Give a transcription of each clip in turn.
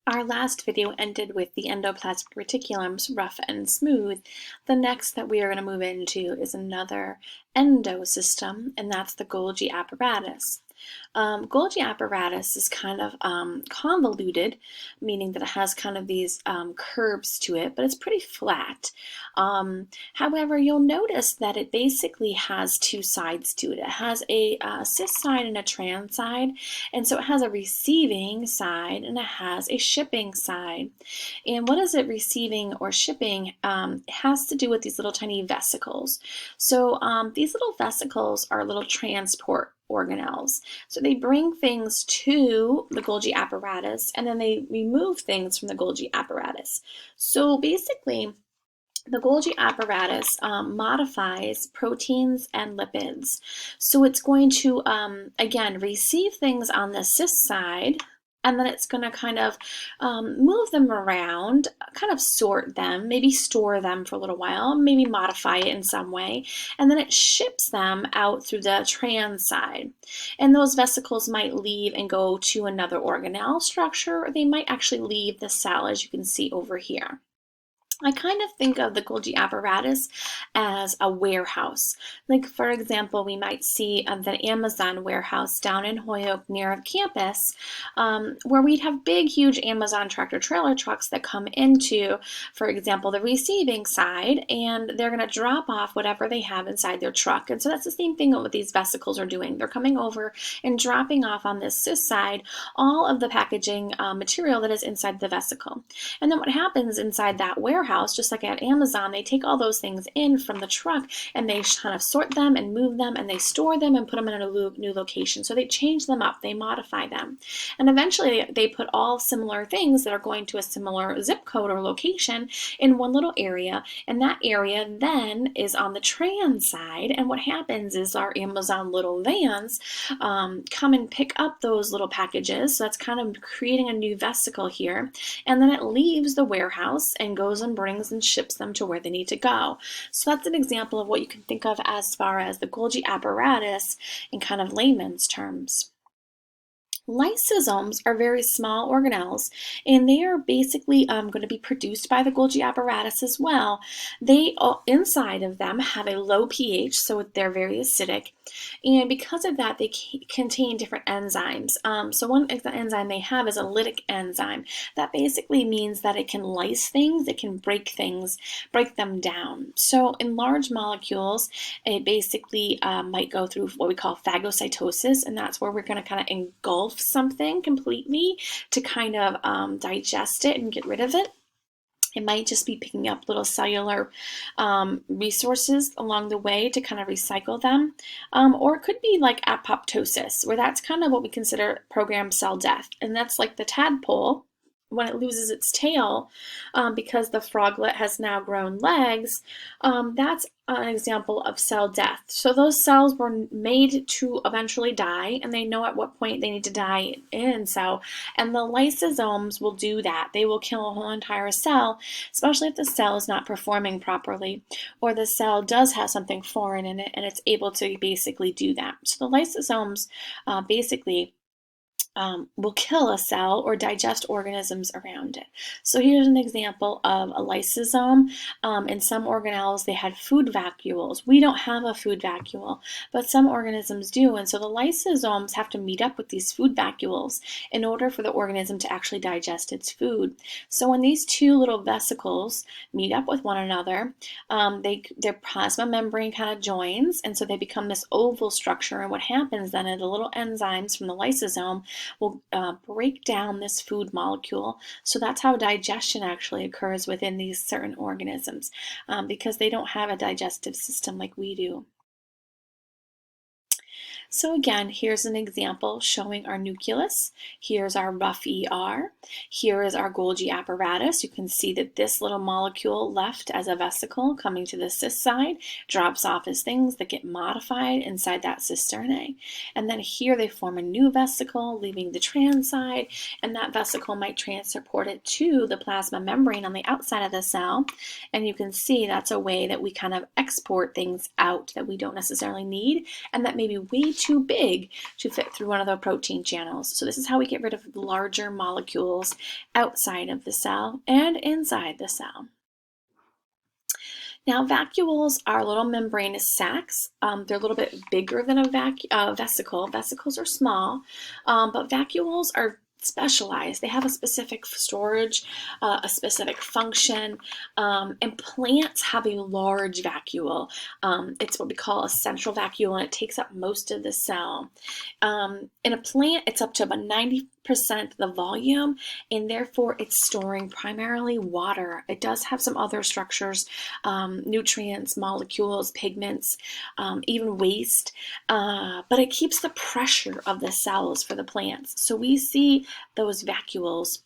Our last video ended with the endoplasmic reticulums, rough and smooth. The next that we are going to move into is another endosystem, and that's the Golgi apparatus. Golgi apparatus is kind of convoluted, meaning that it has kind of these curves to it, but it's pretty flat. However, you'll notice that it basically has two sides to it. It has a cis side and a trans side, and so it has a receiving side and it has a shipping side. And what is it receiving or shipping? It has to do with these little tiny vesicles. So these little vesicles are little transport organelles. So they bring things to the Golgi apparatus and then they remove things from the Golgi apparatus. So basically, the Golgi apparatus modifies proteins and lipids. So it's going to, again, receive things on the cis side, and then it's going to kind of move them around, kind of sort them, maybe store them for a little while, maybe modify it in some way, and then it ships them out through the trans side. And those vesicles might leave and go to another organelle structure, or they might actually leave the cell, as you can see over here. I kind of think of the Golgi apparatus as a warehouse. Like, for example, we might see the Amazon warehouse down in Holyoke near campus, where we'd have big, huge Amazon tractor trailer trucks that come into, for example, the receiving side, and they're going to drop off whatever they have inside their truck. And so that's the same thing what these vesicles are doing. They're coming over and dropping off on this cis side all of the packaging material that is inside the vesicle. And then what happens inside that warehouse, just like at Amazon, they take all those things in from the truck and they kind of sort them and move them and they store them and put them in a new location. So they change them up, they modify them. And eventually they put all similar things that are going to a similar zip code or location in one little area. And that area then is on the trans side. And what happens is our Amazon little vans come and pick up those little packages. So that's kind of creating a new vesicle here. And then it leaves the warehouse and goes and brings and ships them to where they need to go. So that's an example of what you can think of as far as the Golgi apparatus in kind of layman's terms. Lysosomes are very small organelles, and they are basically going to be produced by the Golgi apparatus as well. They, inside of them, have a low pH, so they're very acidic, and because of that, they contain different enzymes. So one enzyme they have is a lytic enzyme. That basically means that it can lyse things, it can break things, break them down. So in large molecules, it basically might go through what we call phagocytosis, and that's where we're going to kind of engulf something completely to kind of digest it and get rid of it. It might just be picking up little cellular resources along the way to kind of recycle them. Or it could be like apoptosis, where that's kind of what we consider programmed cell death. And that's like the tadpole, when it loses its tail, because the froglet has now grown legs, that's an example of cell death. So those cells were made to eventually die, and they know at what point they need to die in. And the lysosomes will do that. They will kill a whole entire cell, especially if the cell is not performing properly, or the cell does have something foreign in it, and it's able to basically do that. So the lysosomes basically will kill a cell or digest organisms around it. So here's an example of a lysosome. In some organelles, they had food vacuoles. We don't have a food vacuole, but some organisms do. And so the lysosomes have to meet up with these food vacuoles in order for the organism to actually digest its food. So when these two little vesicles meet up with one another, their plasma membrane kind of joins, and so they become this oval structure. And what happens then is the little enzymes from the lysosome will break down this food molecule. So that's how digestion actually occurs within these certain organisms, because they don't have a digestive system like we do. So again, here's an example showing our nucleus. Here's our rough ER. Here is our Golgi apparatus. You can see that this little molecule left as a vesicle coming to the cis side drops off as things that get modified inside that cisternae. And then here they form a new vesicle leaving the trans side, and that vesicle might transport it to the plasma membrane on the outside of the cell. And you can see that's a way that we kind of export things out that we don't necessarily need and that may be way too big to fit through one of the protein channels. So this is how we get rid of larger molecules outside of the cell and inside the cell. Now, vacuoles are little membranous sacs. They're a little bit bigger than a vesicle. Vesicles are small, but vacuoles are specialized. They have a specific storage, a specific function, and plants have a large vacuole. It's what we call a central vacuole, and it takes up most of the cell. In a plant, it's up to about 90% of the volume, and therefore it's storing primarily water. It does have some other structures, nutrients, molecules, pigments, even waste, but it keeps the pressure of the cells for the plants. So we see those vacuoles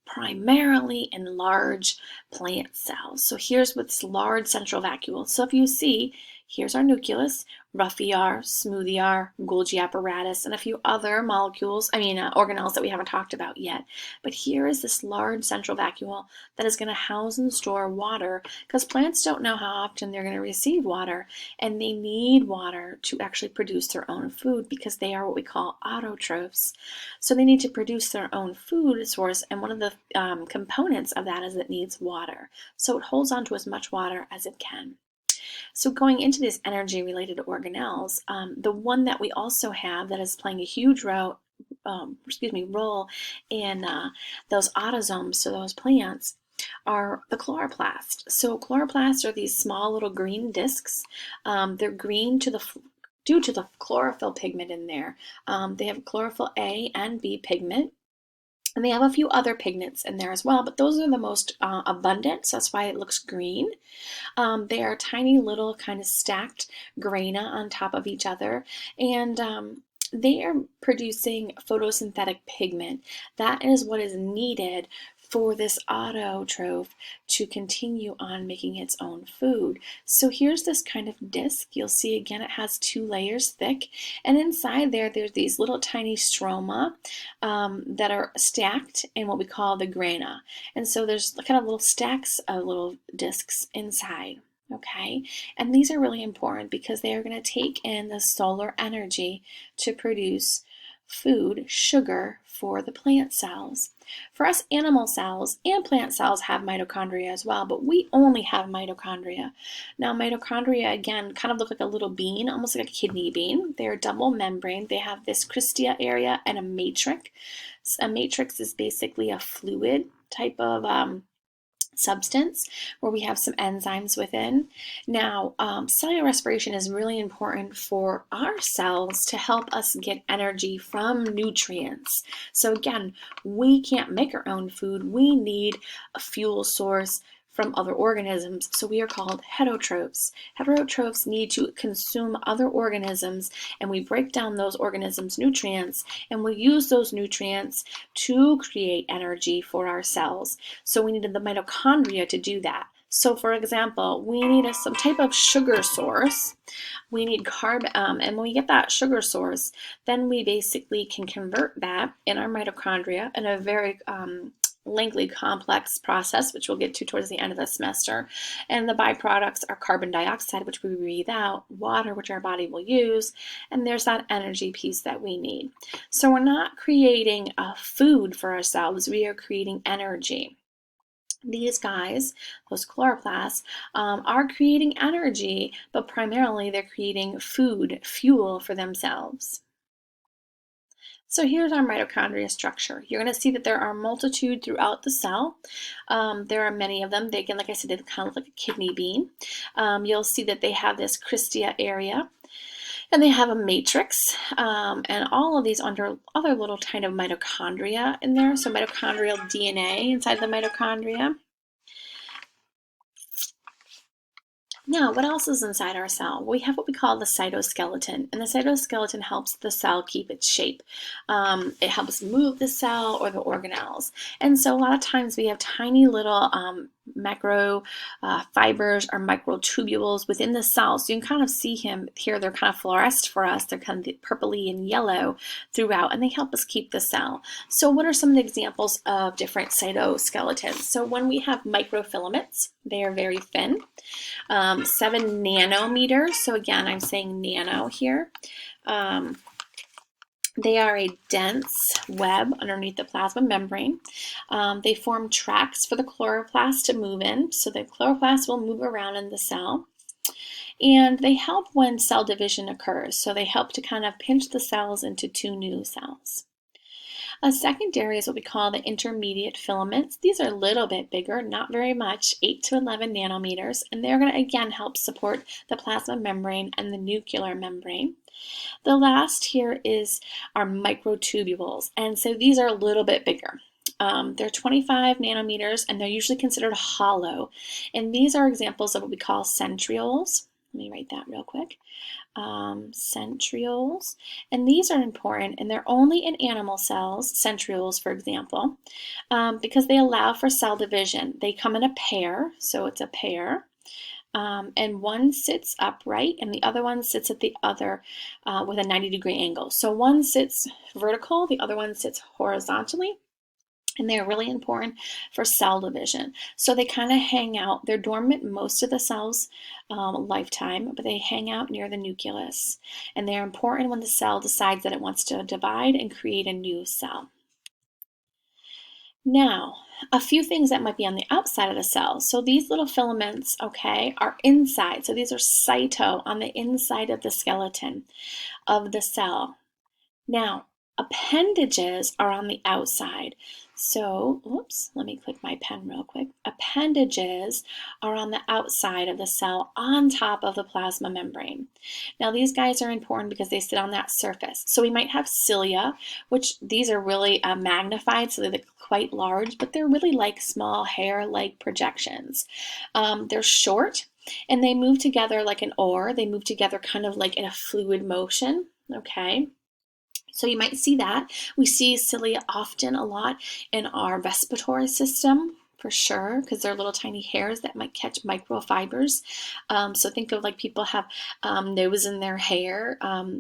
primarily in large plant cells. So here's what's large central vacuole. So if you see, here's our nucleus, rough ER, smooth ER, Golgi apparatus, and a few other organelles that we haven't talked about yet. But here is this large central vacuole that is going to house and store water, because plants don't know how often they're going to receive water, and they need water to actually produce their own food, because they are what we call autotrophs. So they need to produce their own food source, and one of the components of that is it needs water. So it holds on to as much water as it can. So going into these energy-related organelles, the one that we also have that is playing a huge role in those autosomes, so those plants, are the chloroplast. So chloroplasts are these small little green discs. They're green due to the chlorophyll pigment in there. They have chlorophyll A and B pigment. And they have a few other pigments in there as well, but those are the most abundant, so that's why it looks green. They are tiny little kind of stacked grana on top of each other, and they are producing photosynthetic pigment. That is what is needed for this autotroph to continue on making its own food. So here's this kind of disc. You'll see again it has 2 layers thick, and inside there's these little tiny stroma that are stacked in what we call the grana. And so there's kind of little stacks of little discs inside. Okay, and these are really important because they are going to take in the solar energy to produce food, sugar, for the plant cells. For us, animal cells and plant cells have mitochondria as well, but we only have mitochondria. Now, mitochondria, again, kind of look like a little bean, almost like a kidney bean. They're double membrane. They have this cristia area and a matrix. A matrix is basically a fluid type of substance where we have some enzymes within. Now, cellular respiration is really important for our cells to help us get energy from nutrients. So again, we can't make our own food. We need a fuel source from other organisms, so we are called heterotrophs. Heterotrophs need to consume other organisms, and we break down those organisms' nutrients, and we use those nutrients to create energy for our cells. So we needed the mitochondria to do that. So for example, we need some type of sugar source. We need carbon, and when we get that sugar source, then we basically can convert that in our mitochondria in a very lengthy, complex process, which we'll get to towards the end of the semester. And the byproducts are carbon dioxide, which we breathe out, water, which our body will use, and there's that energy piece that we need. So we're not creating a food for ourselves, we are creating energy. These guys, those chloroplasts, are creating energy, but primarily they're creating food, fuel for themselves. So here's our mitochondria structure. You're going to see that there are a multitude throughout the cell. There are many of them. They, again, like I said, they kind of look like a kidney bean. You'll see that they have this cristia area, and they have a matrix, and all of these under other little kind of mitochondria in there. So mitochondrial DNA inside the mitochondria. Now, what else is inside our cell? We have what we call the cytoskeleton, and the cytoskeleton helps the cell keep its shape. It helps move the cell or the organelles. And so a lot of times we have tiny little macro fibers or microtubules within the cell. So you can kind of see him here. They're kind of fluoresced for us. They're kind of purpley and yellow throughout, and they help us keep the cell. So what are some of the examples of different cytoskeletons? So when we have microfilaments, they are very thin, 7 nanometers. So again, I'm saying nano here. They are a dense web underneath the plasma membrane. They form tracks for the chloroplast to move in, so the chloroplast will move around in the cell. And they help when cell division occurs, so they help to kind of pinch the cells into 2 new cells. A secondary is what we call the intermediate filaments. These are a little bit bigger, not very much, 8 to 11 nanometers, and they're going to again help support the plasma membrane and the nuclear membrane. The last here is our microtubules, and so these are a little bit bigger. They're 25 nanometers, and they're usually considered hollow. And these are examples of what we call centrioles. Let me write that real quick. Centrioles, and these are important, and they're only in animal cells, centrioles for example, because they allow for cell division. They come in a pair, so it's a pair. And one sits upright and the other one sits at the other with a 90-degree angle. So one sits vertical, the other one sits horizontally, and they're really important for cell division. So they kind of hang out. They're dormant most of the cell's lifetime, but they hang out near the nucleus. And they're important when the cell decides that it wants to divide and create a new cell. Now, a few things that might be on the outside of the cell. So these little filaments, okay, are inside. So these are cyto on the inside of the skeleton of the cell. Now, appendages are on the outside. So, oops, let me click my pen real quick. Appendages are on the outside of the cell on top of the plasma membrane. Now, these guys are important because they sit on that surface. So we might have cilia, which these are really magnified, so they're quite large, but they're really like small hair-like projections. They're short, and they move together like an oar. They move together kind of like in a fluid motion, okay? So you might see that. We see cilia often a lot in our respiratory system, for sure, because they're little tiny hairs that might catch microfibers. So think of like people have nose in their hair.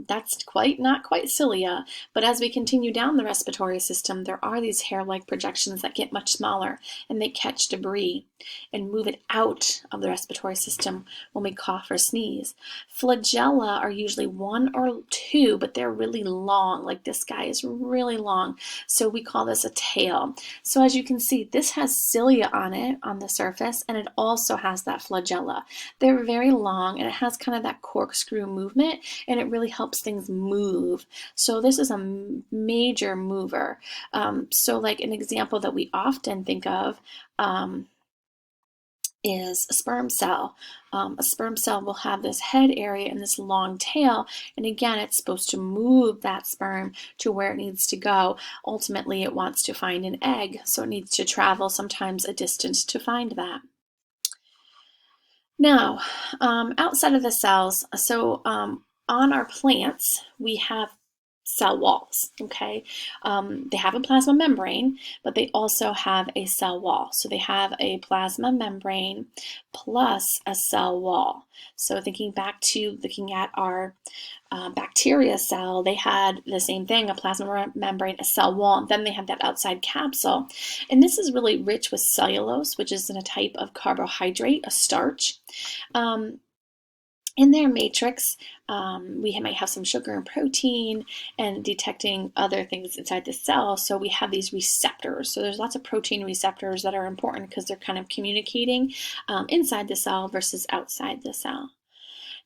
That's not quite cilia, but as we continue down the respiratory system, there are these hair-like projections that get much smaller, and they catch debris and move it out of the respiratory system when we cough or sneeze. Flagella are usually 1 or 2, but they're really long. Like this guy is really long, so we call this a tail. So as you can see, this has cilia on it on the surface, and it also has that flagella. They're very long, and it has kind of that corkscrew movement, and it really helps things move. So this is a major mover. So like an example that we often think of is a sperm cell. A sperm cell will have this head area and this long tail, and again, it's supposed to move that sperm to where it needs to go. Ultimately, it wants to find an egg, so it needs to travel sometimes a distance to find that. Now, outside of the cells, so on our plants, we have cell walls, okay? They have a plasma membrane, but they also have a cell wall. So they have a plasma membrane plus a cell wall. So thinking back to looking at our bacteria cell, they had the same thing, a plasma membrane, a cell wall, and then they have that outside capsule. And this is really rich with cellulose, which is a type of carbohydrate, a starch. In their matrix, we might have some sugar and protein and detecting other things inside the cell. So we have these receptors. So there's lots of protein receptors that are important because they're kind of communicating inside the cell versus outside the cell.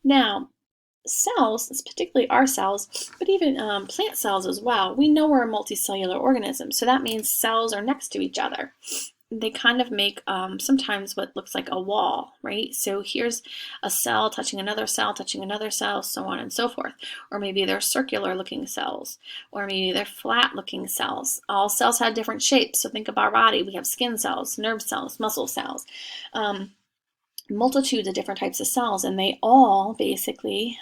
Now, cells, particularly our cells, but even plant cells as well, we know we're a multicellular organism. So that means cells are next to each other. They kind of make sometimes what looks like a wall, right? So here's a cell touching another cell, so on and so forth. Or maybe they're circular looking cells, or maybe they're flat looking cells. All cells have different shapes. So think of our body. We have skin cells, nerve cells, muscle cells, multitudes of different types of cells, and they all basically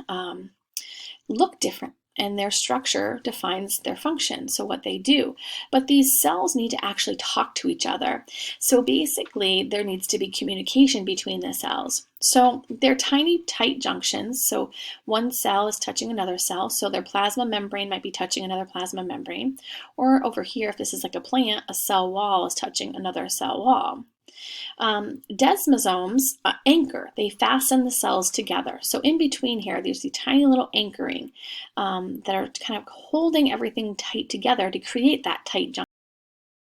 look different. and their structure defines their function, so what they do. But these cells need to actually talk to each other. So basically, there needs to be communication between the cells. So they're tiny, tight junctions. So one cell is touching another cell. So their plasma membrane might be touching another plasma membrane. Or over here, if this is like a plant, a cell wall is touching another cell wall. Desmosomes anchor. They fasten the cells together. So in between here, there's the tiny little anchoring that are kind of holding everything tight together to create that tight junction.